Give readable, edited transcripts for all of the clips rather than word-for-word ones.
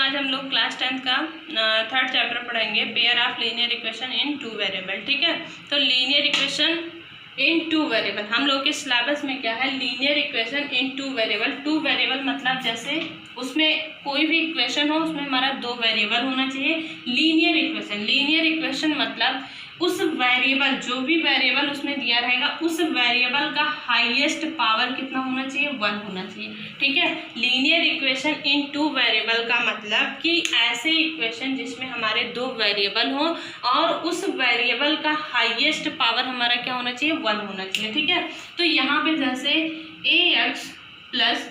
आज हम लोग क्लास 10th का 3rd चैप्टर पढ़ेंगे, pair of linear equation in 2 variable. ठीक है, तो लीनियर इक्वेशन इन 2 वेरिएबल हम लोग के सिलेबस में क्या है, linear equation in 2 variable. 2 variable मतलब जैसे उसमें कोई भी इक्वेशन हो उसमें हमारा 2 वेरिएबल होना चाहिए। लीनियर इक्वेशन मतलब उस वेरिएबल, जो भी वेरिएबल उसमें दिया रहेगा उस वेरिएबल का हाईएस्ट पावर कितना होना चाहिए, 1 होना चाहिए। ठीक है, लीनियर इक्वेशन इन 2 वेरिएबल का मतलब कि ऐसे इक्वेशन जिसमें हमारे 2 वेरिएबल हो और उस वेरिएबल का हाईएस्ट पावर हमारा क्या होना चाहिए, 1 होना चाहिए। ठीक है, तो यहाँ पे जैसे ax plus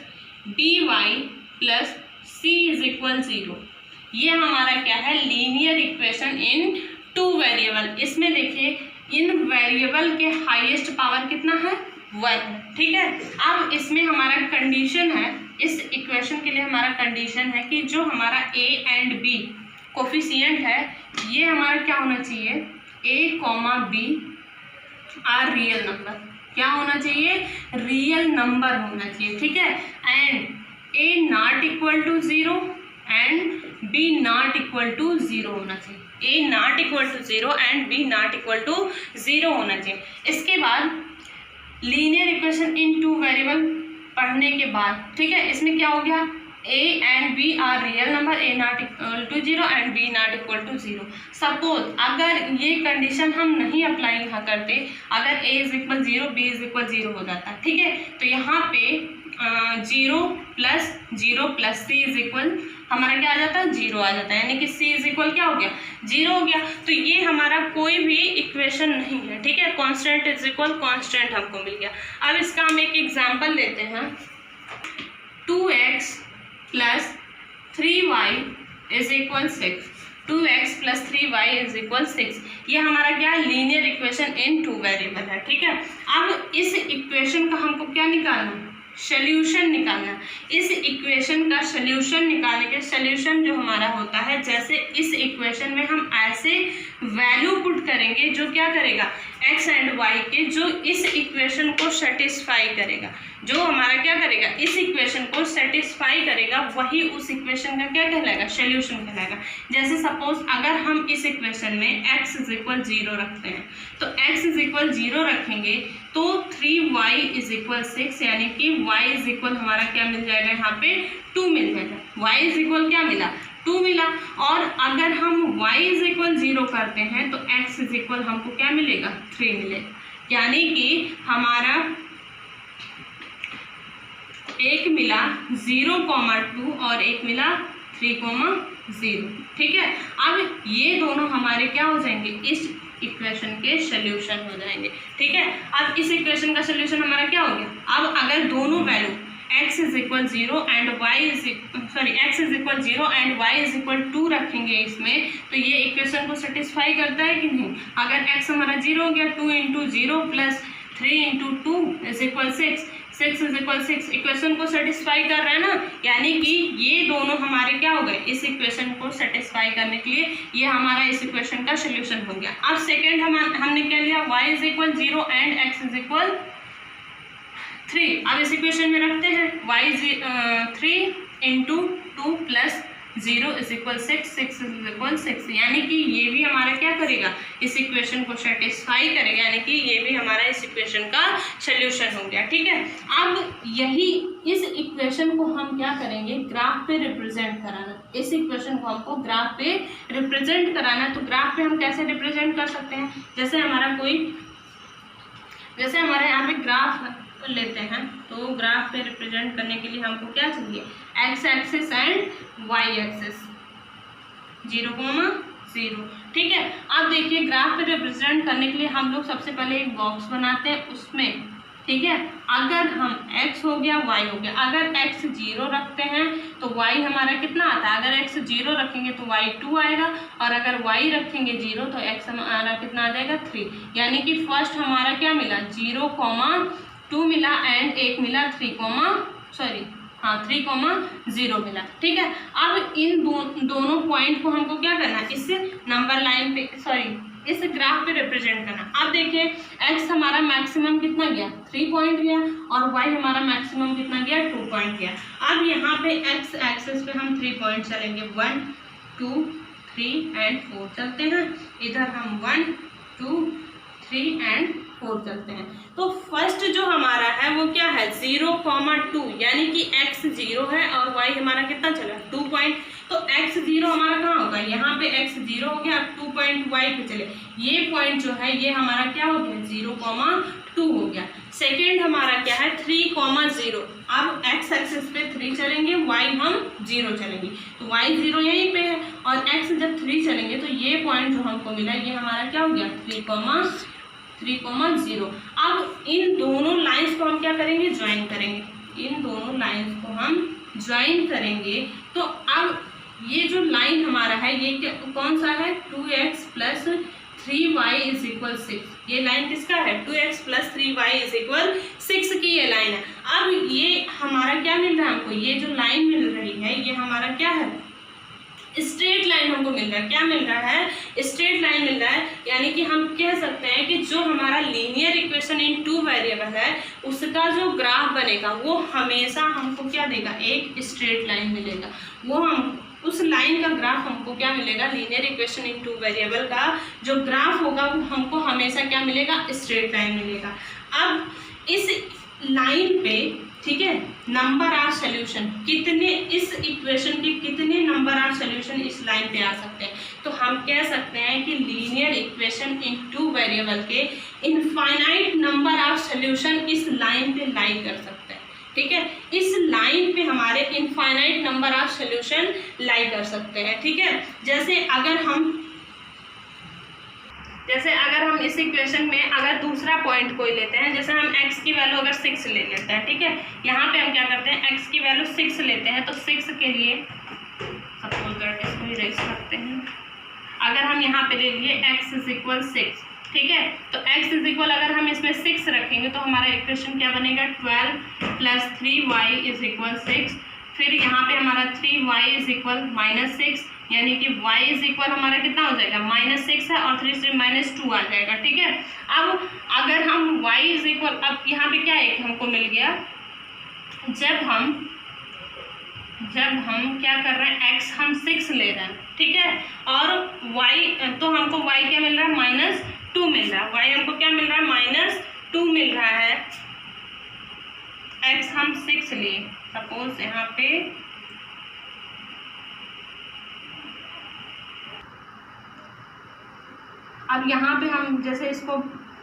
by plus c is इक्वल 0, ये हमारा क्या है, लीनियर इक्वेशन इन 2 वेरिएबल। इसमें देखिए इन वेरिएबल के हाईएस्ट पावर कितना है, 1। ठीक है, अब इसमें हमारा कंडीशन है, इस इक्वेशन के लिए हमारा कंडीशन है कि जो हमारा a एंड b कोफिशिएंट है ये हमारा क्या होना चाहिए, a, b are real number. क्या होना चाहिए, रियल नंबर होना चाहिए। ठीक है, and a not equal to 0 and b not equal to 0 होना चाहिए। a not equal to 0 and b not equal to 0 होना चाहिए। इसके बाद लीनियर इक्वेशन इन 2 वेरिएबल पढ़ने के बाद, ठीक है, इसमें क्या हो गया, a and b are real number, a not equal to 0 and b not equal to 0। Suppose अगर ये कंडीशन हम नहीं अप्लाई यहाँ करते, अगर a इज इक्वल 0 b इज इक्वल 0 हो जाता। ठीक है, तो यहाँ पे 0 प्लस c इज इक्वल हमारा क्या आ जाता है, 0 आ जाता है, यानी कि c इज इक्वल क्या हो गया, 0 हो गया। तो ये हमारा कोई भी इक्वेशन नहीं है। ठीक है, कांस्टेंट इज इक्वल कांस्टेंट हमको मिल गया। अब इसका हम एक एग्जांपल लेते हैं, 2x plus 3y is equal 6। 2x plus 3y is equal 6, ये हमारा क्या है, लीनियर इक्वेशन इन 2 वेरिएबल है। ठीक है, अब इस इक्वेशन का हमको क्या निकालना, सोल्यूशन निकालना। इस इक्वेशन का सोल्यूशन निकालने के, सोल्यूशन जो हमारा होता है, जैसे इस इक्वेशन में हम ऐसे वैल्यू पुट करेंगे जो क्या करेगा, x एंड y के, जो इस इक्वेशन को सेटिस्फाई करेगा, जो हमारा क्या करेगा, इस इक्वेशन को सेटिस्फाई करेगा, वही उस इक्वेशन का क्या कहलाएगा, सोल्यूशन कहलाएगा। जैसे सपोज अगर हम इस इक्वेशन में x इज इक्वल 0 रखते हैं, तो x इज इक्वल 0 रखेंगे तो 3y इज इक्वल 6, यानी कि y इज इक्वल हमारा क्या मिल जाएगा, यहाँ पे 2 मिल जाएगा। y इज इक्वल क्या मिला, 2 मिला। और अगर हम y इज इक्वल 0 करते हैं तो x इज इक्वल हमको क्या मिलेगा, 3 मिलेगा। यानी कि हमारा एक मिला 0,2 और एक मिला 3,0। ठीक है, अब ये दोनों हमारे क्या हो जाएंगे, इस इक्वेशन के सोल्यूशन हो जाएंगे। ठीक है, अब इस इक्वेशन का सोल्यूशन हमारा क्या हो गया। अब अगर दोनों वैल्यू x इज इक्वल 0 एंड x इज इक्वल 0 एंड y इज इक्वल 2 रखेंगे इसमें, तो ये इक्वेशन को सेटिस्फाई करता है कि नहीं। अगर x हमारा 0 हो गया, 2 into 0 plus 3 into 2 is equal 6 is equal 6, equation को सेटिस्फाई कर रहा है ना। यानी कि ये दोनों हमारे क्या हो गए, इस इक्वेशन को सेटिस्फाई करने के लिए ये हमारा इस इक्वेशन का सोल्यूशन हो गया। अब सेकेंड हमने क्या लिया, y इज इक्वल 0 एंड x इज इक्वल 3। अब इस इक्वेशन में रखते हैं, y is 3 into 2 plus 0 is equal 6 is equal 6, यानी कि ये भी हमारा क्या करेगा, इस इक्वेशन को सेटिस्फाई करेगा, यानी कि ये भी हमारा इस इक्वेशन का सोल्यूशन हो गया। ठीक है, अब यही इस इक्वेशन को हम क्या करेंगे, ग्राफ पे रिप्रेजेंट कराना। इस इक्वेशन को हमको ग्राफ पे रिप्रेजेंट कराना। तो ग्राफ पे हम कैसे रिप्रेजेंट कर सकते हैं, जैसे हमारे यहाँ पे ग्राफ लेते हैं, तो ग्राफ पे रिप्रेजेंट करने के लिए हमको क्या चाहिए, x axis and y axis 0,0। ठीक है, अब देखिए ग्राफ पे रिप्रेजेंट करने के लिए हम लोग सबसे पहले एक बॉक्स बनाते हैं उसमें। ठीक है, अगर हम x हो गया y हो गया, अगर x 0 रखते हैं तो y हमारा कितना आता है, अगर x 0 रखेंगे तो y 2 आएगा, और अगर y रखेंगे 0 तो x हमारा कितना आ जाएगा, 3। यानी कि फर्स्ट हमारा क्या मिला, 0,2 मिला एंड एक मिला 3,0 मिला। ठीक है, अब इन दोनों पॉइंट को हमको क्या करना है, इससे नंबर लाइन पे इस ग्राफ पे रिप्रेजेंट करना। अब देखिए x हमारा मैक्सिमम कितना गया 3 पॉइंट गया और y हमारा मैक्सिमम कितना गया 2 पॉइंट गया। अब यहाँ पे x एक्सिस पे हम 3 पॉइंट चलेंगे 1 2 3 एंड 4 चलते हैं। इधर हम 1 2 3 एंड 4 चलते हैं। तो फर्स्ट जो हमारा है वो क्या है 0,2 यानी कि x 0 है और y हमारा कितना चला 2 पॉइंट। तो x 0 हमारा कहाँ होगा यहाँ पे x 0 हो गया। 2 पॉइंट y पे चले, ये पॉइंट जो है ये हमारा क्या हो गया 0,2 हो गया। सेकेंड हमारा क्या है 3,0। अब x एक्सिस पे 3 चलेंगे, y हम 0 चलेंगे, तो y 0 यहीं पे है और x जब 3 चलेंगे तो ये पॉइंट जो हमको मिला ये हमारा क्या हो गया 3,0। अब इन दोनों लाइंस को हम क्या करेंगे ज्वाइन करेंगे। इन दोनों लाइंस को हम ज्वाइन करेंगे तो अब ये जो लाइन हमारा है ये कौन सा है 2x plus 3y is equal 6। ये लाइन किसका है 2x plus 3y is equal 6 की ये लाइन है। अब ये हमारा क्या मिल रहा है हमको, ये जो लाइन मिल रही है ये हमारा क्या है स्ट्रेट लाइन हमको मिल रहा है। क्या मिल रहा है स्ट्रेट लाइन मिल रहा है, यानी कि हम कह सकते हैं कि जो हमारा लीनियर इक्वेशन इन 2 वेरिएबल है उसका जो ग्राफ बनेगा वो हमेशा हमको क्या देगा एक स्ट्रेट लाइन मिलेगा। वो हम उस लाइन का ग्राफ हमको क्या मिलेगा लीनियर इक्वेशन इन 2 वेरिएबल का जो ग्राफ होगा वो हमको हमेशा क्या मिलेगा स्ट्रेट लाइन मिलेगा। अब इस लाइन पे ठीक है नंबर ऑफ सॉल्यूशन कितने, इस इक्वेशन के कितने नंबर ऑफ सॉल्यूशन इस लाइन पे आ सकते हैं। तो हम कह सकते हैं कि लीनियर इक्वेशन इन 2 वेरिएबल के इनफाइनाइट नंबर ऑफ सॉल्यूशन इस लाइन पे लाई कर सकते हैं। ठीक है, इस लाइन पे हमारे इनफाइनाइट नंबर ऑफ सॉल्यूशन लाई कर सकते हैं। ठीक है, जैसे अगर हम इस इक्वेशन में अगर दूसरा पॉइंट कोई लेते हैं, जैसे हम x की वैल्यू अगर 6 ले लेते हैं, ठीक है, यहाँ पे हम क्या करते हैं x की वैल्यू 6 लेते हैं, तो 6 के लिए सपोज दैट इसको इरेज करते हैं। अगर हम यहाँ पे ले लिए x इज इक्वल 6, ठीक है, तो x इज इक्वल अगर हम इसमें 6 रखेंगे तो हमारा इक्वेशन क्या बनेगा 12 प्लस 3y इज इक्वल 6। फिर यहाँ पे हमारा 3y इज इक्वल -6, यानी कि y इज इक्वल हमारा कितना हो जाएगा -6 है और 3 से -2 आ जाएगा। ठीक है, अब अगर हम y इज इक्वल, अब यहाँ पे क्या एक हमको मिल गया, जब हम क्या कर रहे हैं x हम 6 ले रहे हैं, ठीक है, और y तो हमको y क्या मिल रहा है -2 मिल रहा है। y हमको क्या मिल रहा है -2 मिल रहा है, x हम 6 लिए। सपोज यहाँ पे अब यहाँ पे हम जैसे इसको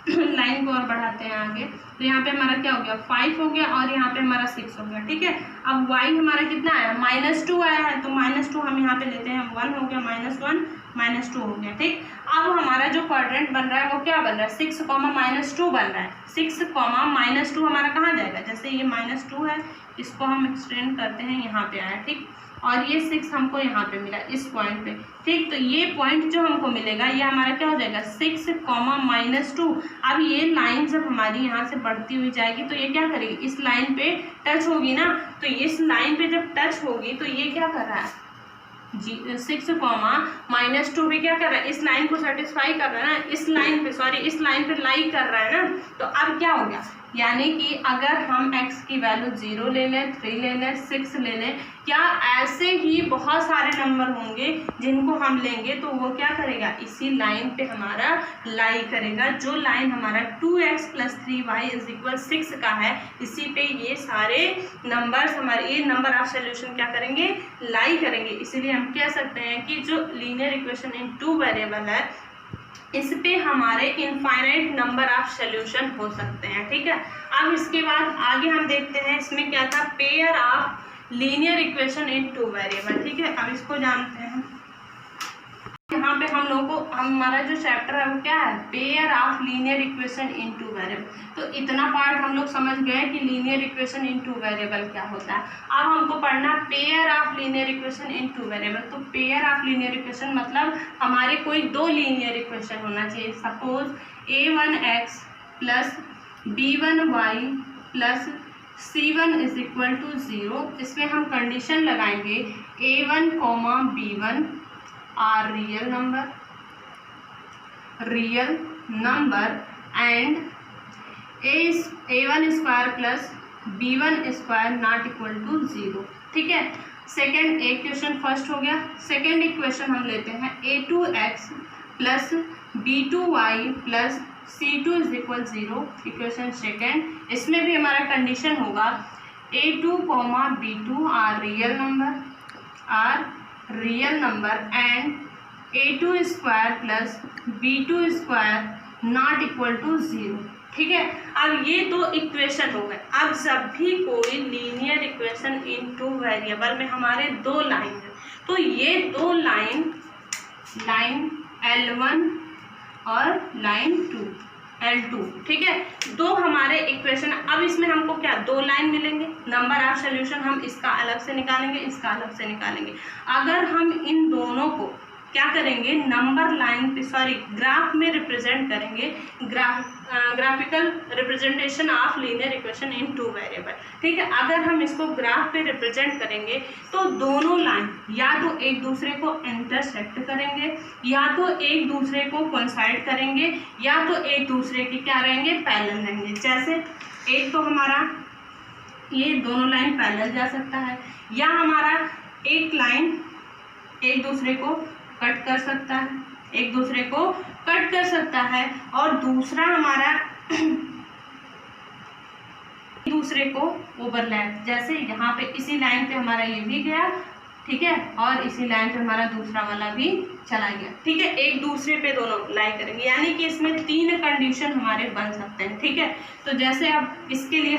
लाइन को और बढ़ाते हैं आगे, तो यहाँ पे हमारा क्या हो गया 5 हो गया और यहाँ पे हमारा 6 हो गया। ठीक है, अब y हमारा कितना आया -2 आया है, तो -2 हम यहाँ पे लेते हैं, 1 हो गया -1 -2 हो गया। ठीक, अब हमारा जो क्वाड्रेंट बन रहा है वो क्या बन रहा है 6, -2 बन रहा है। 6, -2 हमारा कहाँ जाएगा, जैसे ये -2 है इसको हम एक्सटेंड करते हैं, यहाँ पे आया। ठीक, और ये 6 हमको यहाँ पे मिला इस पॉइंट पे। ठीक, तो ये पॉइंट जो हमको मिलेगा ये हमारा क्या हो जाएगा 6, -2। अब ये लाइन जब हमारी यहाँ से बढ़ती हुई जाएगी तो ये क्या करेगी इस लाइन पे टच होगी ना, तो इस लाइन पे जब टच होगी तो ये क्या कर रहा है 6, -2 भी क्या कर रहा है इस लाइन को सेटिस्फाई कर रहा है ना, इस लाइन पे लाई कर रहा है ना। तो अब क्या हो गया, यानी कि अगर हम x की वैल्यू 0 ले लें, 3 ले लें, 6 ले लें, या ऐसे ही बहुत सारे नंबर होंगे जिनको हम लेंगे तो वो क्या करेगा इसी लाइन पे हमारा लाई करेगा। जो लाइन हमारा 2x plus 3y is equal 6 का है, इसी पे ये सारे नंबर्स हमारे ये नंबर ऑफ सॉल्यूशन क्या करेंगे लाई करेंगे। इसीलिए हम कह सकते हैं कि जो लीनियर इक्वेशन इन 2 वेरिएबल है इस पे हमारे इनफाइनाइट नंबर ऑफ सॉल्यूशन हो सकते हैं। ठीक है, अब इसके बाद आगे हम देखते हैं इसमें क्या था pair of linear equation in 2 variable. ठीक है, अब इसको जानते हैं। यहाँ पे हम लोगों को हमारा जो चैप्टर है वो क्या है pair of linear equation in 2 variable. तो इतना पार्ट हम लोग समझ गए कि लीनियर इक्वेशन इन 2 वेरिएबल क्या होता है। अब हमको पढ़ना pair of linear equation in 2 variable. तो पेयर ऑफ लीनियर इक्वेशन मतलब हमारे कोई 2 लीनियर इक्वेशन होना चाहिए। Suppose a1x plus b1y plus c1 is equal to 0। इसमें हम कंडीशन लगाएंगे a1, b1 are real number real number and a1 square plus b1 square not equal to 0। ठीक है, सेकेंड एक क्वेश्चन फर्स्ट हो गया। सेकेंड इक्वेशन हम लेते हैं a2x plus b2y plus c2 इज इक्वल 0। इक्वेशन सेकेंड, इसमें भी हमारा कंडीशन होगा a2, b2 are real number and a2 square plus b2 square not equal to 0। ठीक है, अब ये दो इक्वेशन हो गए। अब जब भी कोई लीनियर इक्वेशन इन टू वेरिएबल में हमारे दो लाइन है, तो ये दो लाइन L1 और लाइन L2, ठीक है, दो हमारे इक्वेशन। अब इसमें हमको क्या दो लाइन मिलेंगे, नंबर ऑफ सोल्यूशन हम इसका अलग से निकालेंगे, इसका अलग से निकालेंगे। अगर हम इन दोनों को क्या करेंगे, नंबर लाइन पे ग्राफ में रिप्रेजेंट करेंगे, graphical representation of linear equation in two variable. ठीक है, अगर हम इसको ग्राफ पे रिप्रेजेंट करेंगे तो दोनों लाइन या तो एक दूसरे को इंटरसेक्ट करेंगे, या तो एक दूसरे को कोइंसाइड करेंगे, या तो एक दूसरे के क्या रहेंगे, पैरेलल रहेंगे। जैसे एक तो हमारा ये दोनों लाइन पैरेलल जा सकता है, या हमारा एक लाइन एक दूसरे को कट कर सकता है, एक दूसरे को कट कर सकता है, और दूसरा हमारा दूसरे को ओवरलैप। जैसे यहाँ पे इसी लाइन पे हमारा ये भी गया, ठीक है, और इसी लाइन पे हमारा दूसरा वाला भी चला गया। ठीक है, एक दूसरे पे दोनों लाई करेंगे, यानी कि इसमें तीन कंडीशन हमारे बन सकते हैं। ठीक है, तो जैसे अब इसके लिए